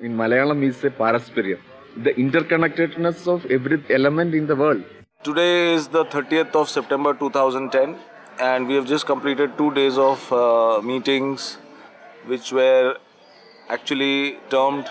In Malayalam, we say parasparyam, the interconnectedness of every element in the world. Today is the 30th of September 2010 and we have just completed 2 days of meetings which were actually termed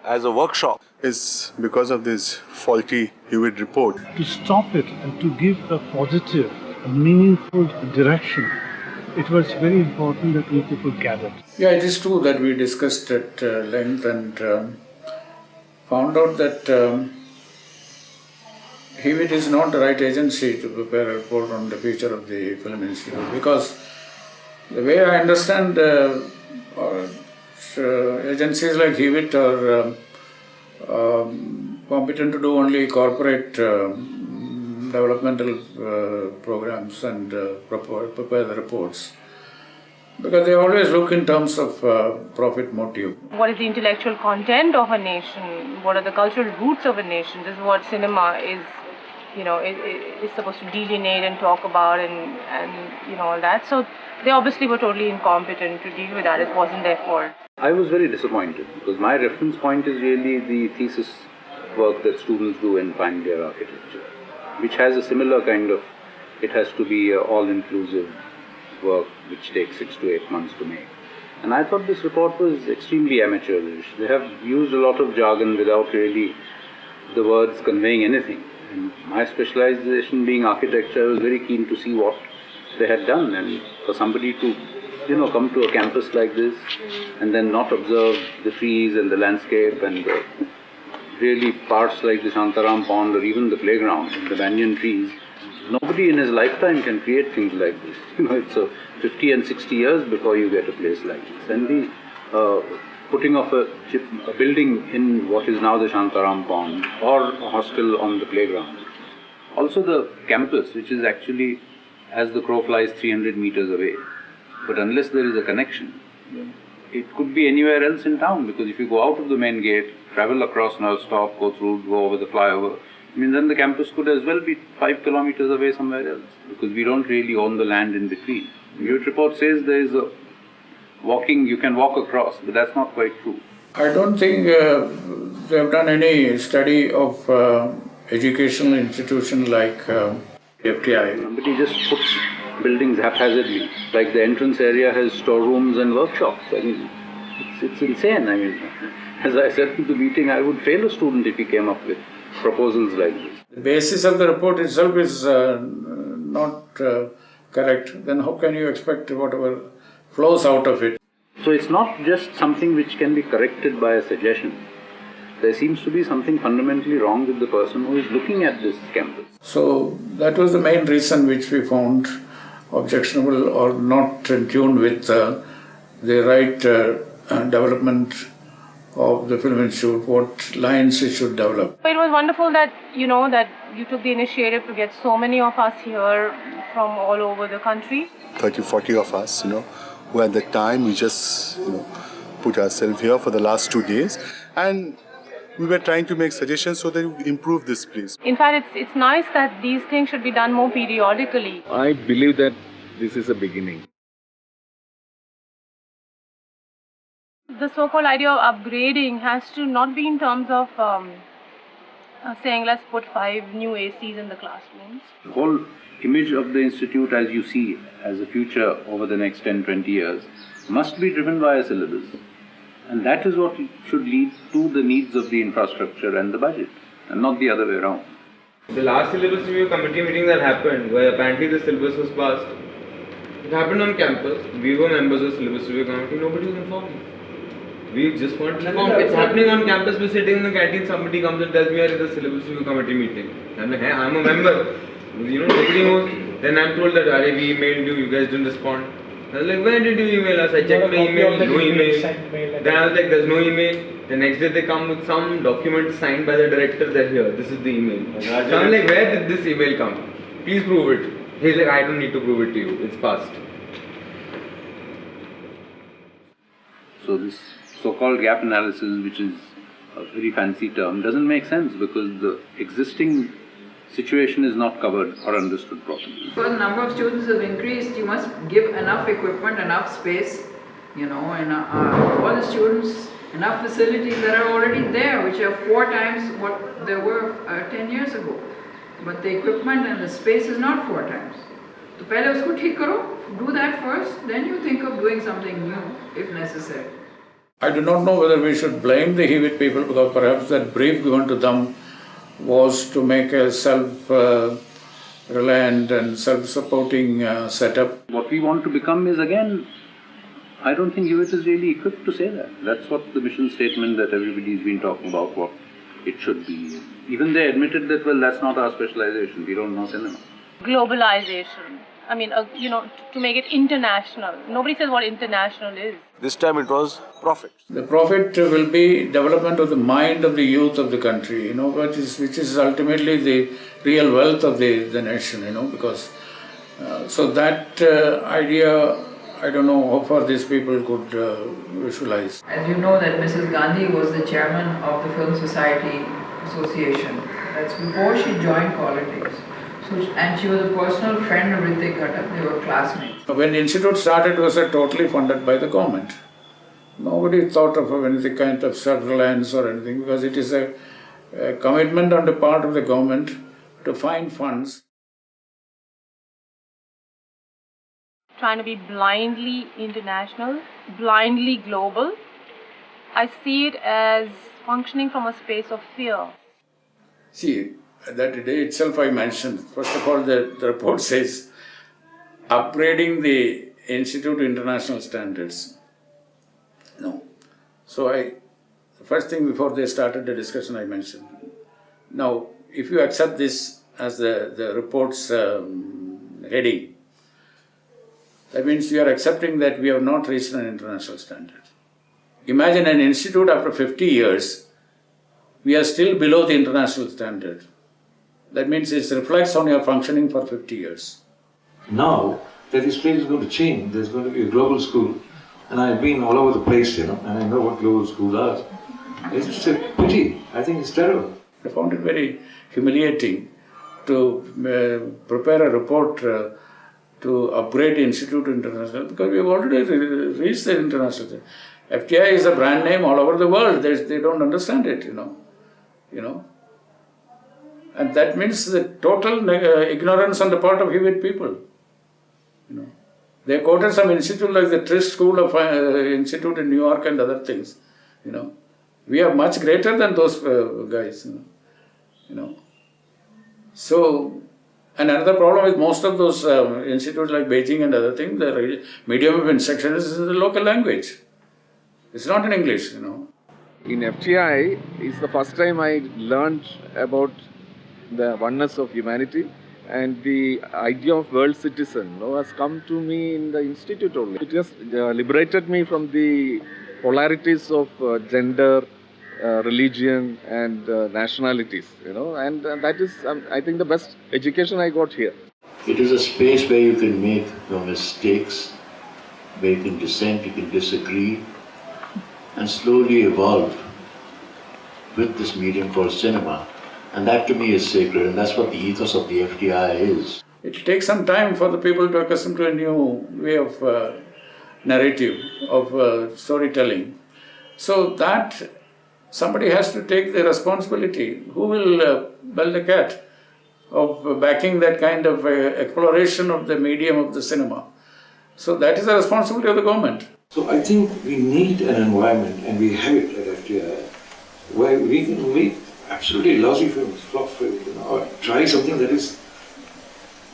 as a workshop. Is because of this faulty Hewitt report. To stop it and to give a positive, a meaningful direction, it was very important that we people gathered. Yeah, it is true that we discussed at length and found out that Hewitt is not the right agency to prepare a report on the future of the Film Institute, because the way I understand agencies like Hewitt are competent to do only corporate developmental programs and prepare the reports, because they always look in terms of profit motive. What is the intellectual content of a nation? What are the cultural roots of a nation? This is what cinema is, is supposed to delineate and talk about and all that. So they obviously were totally incompetent to deal with that. It wasn't their fault. I was very disappointed because my reference point is really the thesis work that students do in final year architecture, which has a similar kind of, it has to be an all-inclusive work which takes 6 to 8 months to make. And I thought this report was extremely amateurish. They have used a lot of jargon without really the words conveying anything. And my specialization being architecture, I was very keen to see what they had done, and for somebody to come to a campus like this and then not observe the trees and the landscape and the really parts like the Shantaram Pond or even the playground, the banyan trees. Nobody in his lifetime can create things like this. It's 50 and 60 years before you get a place like this. And the putting of a building in what is now the Shantaram Pond or a hostel on the playground. Also the campus, which is actually, as the crow flies, 300 meters away. But unless there is a connection, it could be anywhere else in town, because if you go out of the main gate, travel across North Stop, go through, go over the flyover, then the campus could as well be 5 kilometers away somewhere else, because we don't really own the land in between. Your report says there is a walking, you can walk across, but that's not quite true. I don't think they have done any study of educational institution like FTI. Somebody just puts buildings haphazardly, like the entrance area has storerooms and workshops. It's insane. As I said to the meeting, I would fail a student if he came up with proposals like this. The basis of the report itself is not correct. Then how can you expect whatever flows out of it? So it's not just something which can be corrected by a suggestion. There seems to be something fundamentally wrong with the person who is looking at this campus. So that was the main reason which we found objectionable or not in tune with the right development of the Film Institute, what lines it should develop. It was wonderful that, that you took the initiative to get so many of us here from all over the country. 30, 40 of us, who at the time we just, put ourselves here for the last 2 days, and we were trying to make suggestions so that we improve this place. In fact, it's nice that these things should be done more periodically. I believe that this is a beginning. The so-called idea of upgrading has to not be in terms of saying let's put 5 new ACs in the classrooms. The whole image of the institute as you see as a future over the next 10-20 years must be driven by a syllabus. And that is what should lead to the needs of the infrastructure and the budget, and not the other way around. The last syllabus review committee meeting that happened, where apparently the syllabus was passed, it happened on campus. We were members of the syllabus review committee, nobody was informed. We just weren't informed. It's happening on campus, we're sitting in the canteen, somebody comes and tells me I'm at the syllabus review committee meeting. I'm like, hey, I'm a member. Nobody knows. Then I'm told that we emailed you, you guys didn't respond. I was like, when did you email us? I checked my email, no email. Then I was like, there's no email. The next day they come with some document signed by the director that here, this is the email. So I'm like, where did this email come? Please prove it. He's like, I don't need to prove it to you, it's passed. So this so-called gap analysis, which is a very fancy term, doesn't make sense because the existing situation is not covered or understood properly. Because the number of students have increased, you must give enough equipment, enough space and for the students, enough facilities that are already there, which are 4 times what there were 10 years ago. But the equipment and the space is not 4 times. So, pehle usko theek karo, do that first, then you think of doing something new if necessary. I do not know whether we should blame the Hewitt people, because perhaps that brief given to them was to make a self-reliant and self-supporting setup. What we want to become is, again, I don't think Hewitt is really equipped to say that. That's what the mission statement that everybody's been talking about, what it should be. Even they admitted that, well, that's not our specialization, we don't know cinema. Globalization. I mean, to make it international. Nobody says what international is. This time it was profit. The profit will be development of the mind of the youth of the country, which is ultimately the real wealth of the nation, because so that idea, I don't know how far these people could visualize. As you know that Mrs. Gandhi was the chairman of the Film Society Association. That's before she joined politics. And she was a personal friend of Ritik Ghatak, they were classmates. When the institute started, it was totally funded by the government. Nobody thought of any kind of self-reliance or anything, because it is a commitment on the part of the government to find funds. Trying to be blindly international, blindly global. I see it as functioning from a space of fear. See, that day itself I mentioned, first of all, the report says upgrading the institute to international standards. No. So the first thing before they started the discussion I mentioned. Now, if you accept this as the report's heading, that means you are accepting that we have not reached an international standard. Imagine an institute after 50 years, we are still below the international standard. That means it reflects on your functioning for 50 years. Now that this place is going to change, there's going to be a global school, and I've been all over the place, and I know what global schools are. It's just a pity. I think it's terrible. I found it very humiliating to prepare a report to upgrade the Institute to International, because we have already reached the international. FTI is a brand name all over the world. They don't understand it, And that means the total ignorance on the part of Hewitt people. They quoted some institute like the Trist School of Institute in New York and other things. We are much greater than those guys. So, and another problem with most of those institutes like Beijing and other things, the medium of instruction is in the local language. It's not in English. In FTI, it's the first time I learned about the oneness of humanity, and the idea of world citizen has come to me in the institute only. It just liberated me from the polarities of gender, religion and nationalities, and that is, I think, the best education I got here. It is a space where you can make your mistakes, where you can dissent, you can disagree, and slowly evolve with this medium called cinema. And that to me is sacred, and that's what the ethos of the FTI is. It takes some time for the people to accustom to a new way of narrative, of storytelling. So that somebody has to take the responsibility. Who will bell the cat of backing that kind of exploration of the medium of the cinema? So that is the responsibility of the government. So I think we need an environment, and we have it at FTI, where we can make absolutely lousy films, flop films, or try something that is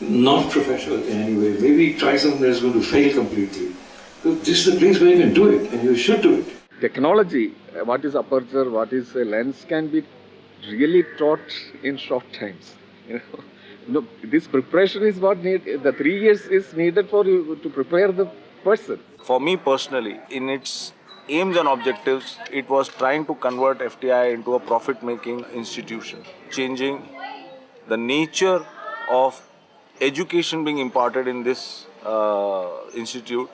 not professional in any way. Maybe try something that is going to fail completely. So this is the place where you can do it, and you should do it. Technology, what is aperture, what is a lens, can be really taught in short times. This preparation is what needed. The 3 years is needed for you to prepare the person. For me personally, in its aims and objectives, it was trying to convert FTI into a profit-making institution, changing the nature of education being imparted in this institute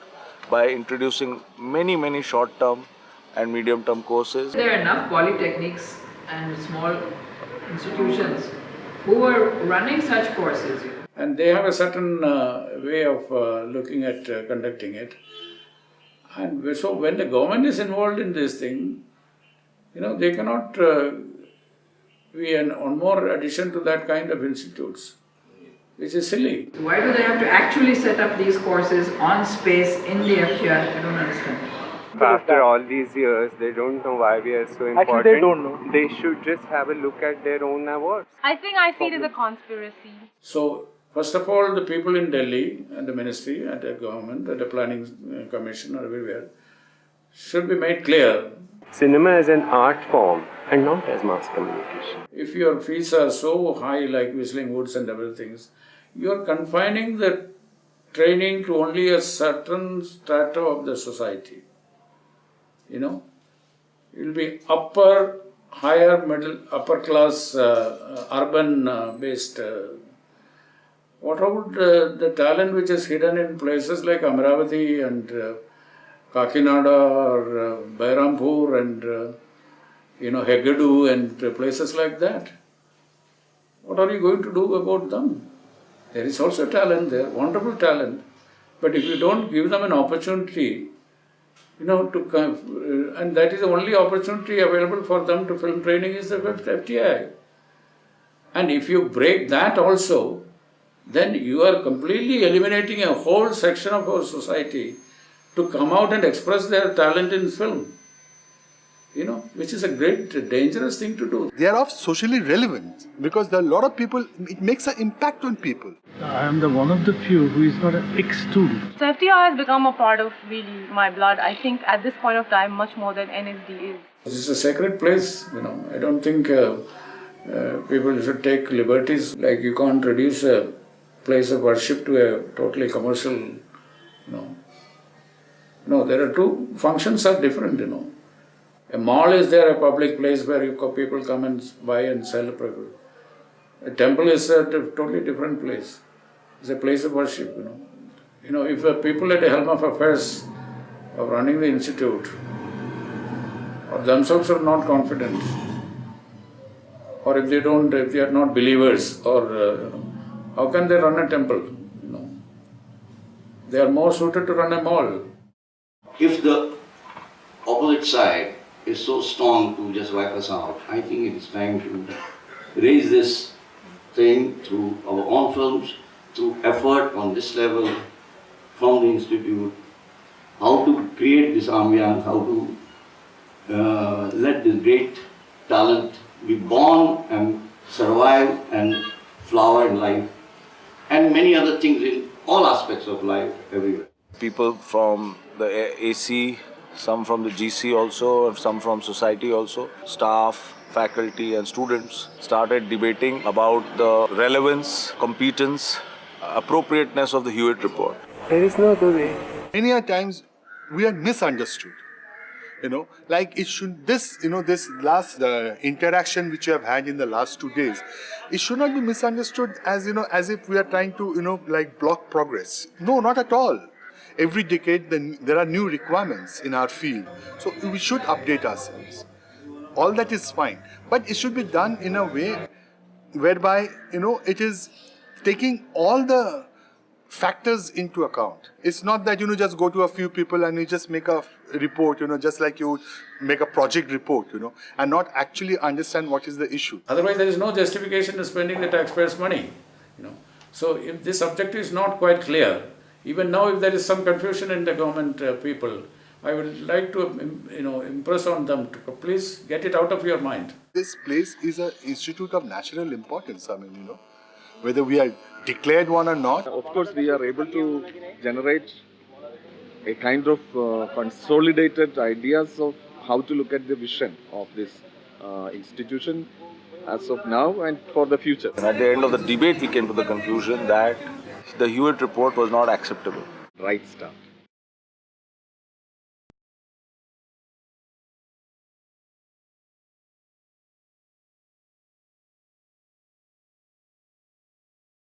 by introducing many short-term and medium-term courses. There are enough polytechnics and small institutions who are running such courses. And they have a certain way of looking at conducting it. And so when the government is involved in this thing, they cannot be one more addition to that kind of institutes, which is silly. Why do they have to actually set up these courses on space in the FTI? I don't understand. After all these years, they don't know why we are so important. Actually, they don't know. They should just have a look at their own awards. I think I see it as a conspiracy. So, first of all, the people in Delhi and the ministry and the government and the planning commission or everywhere should be made clear. Cinema is an art form and not as mass communication. If your fees are so high like Whistling Woods and other things, you are confining the training to only a certain strata of the society. It will be upper, higher, middle, upper class, urban based. What about the talent which is hidden in places like Amaravati and Kakinada or Bairampur and Hegadu and places like that? What are you going to do about them? There is also talent there, wonderful talent. But if you don't give them an opportunity, to come, and that is the only opportunity available for them to film training is the FTI. And if you break that also, then you are completely eliminating a whole section of our society to come out and express their talent in film. Which is a great dangerous thing to do. They are of socially relevant because there are a lot of people, it makes an impact on people. I am the one of the few who is not an ex-student. So FTI has become a part of really my blood. I think at this point of time, much more than NSD is. This is a sacred place. I don't think people should take liberties. Like you can't reduce a place of worship to a totally commercial. There are two functions are different. A mall is there, a public place where people come and buy and sell. A temple is a totally different place. It's a place of worship. If the people at the helm of affairs of running the institute or themselves are not confident, or if they are not believers, or how can they run a temple? They are more suited to run a mall. If the opposite side is so strong to just wipe us out, I think it is time to raise this thing through our own films, through effort on this level from the institute, how to create this ambiance, how to let this great talent be born and survive and flower in life, and many other things in all aspects of life everywhere. People from the AC, some from the GC also, some from society also, staff, faculty and students started debating about the relevance, competence, appropriateness of the Hewitt report. There is no other way. Many a times we are misunderstood. Like it should, this last interaction which you have had in the last 2 days, it should not be misunderstood as, as if we are trying to, block progress. No, not at all. Every decade, there are new requirements in our field. So we should update ourselves. All that is fine. But it should be done in a way whereby, it is taking all the factors into account. It's not that, just go to a few people and you just make a report, just like you make a project report, and not actually understand what is the issue. Otherwise, there is no justification of spending the taxpayers' money, So if this objective is not quite clear, even now, if there is some confusion in the government people, I would like to, impress on them to please get it out of your mind. This place is an institute of national importance. Whether we are declared one or not. Of course, we are able to generate a kind of consolidated ideas of how to look at the vision of this institution as of now and for the future. And at the end of the debate, we came to the conclusion that the Hewitt report was not acceptable. Right start.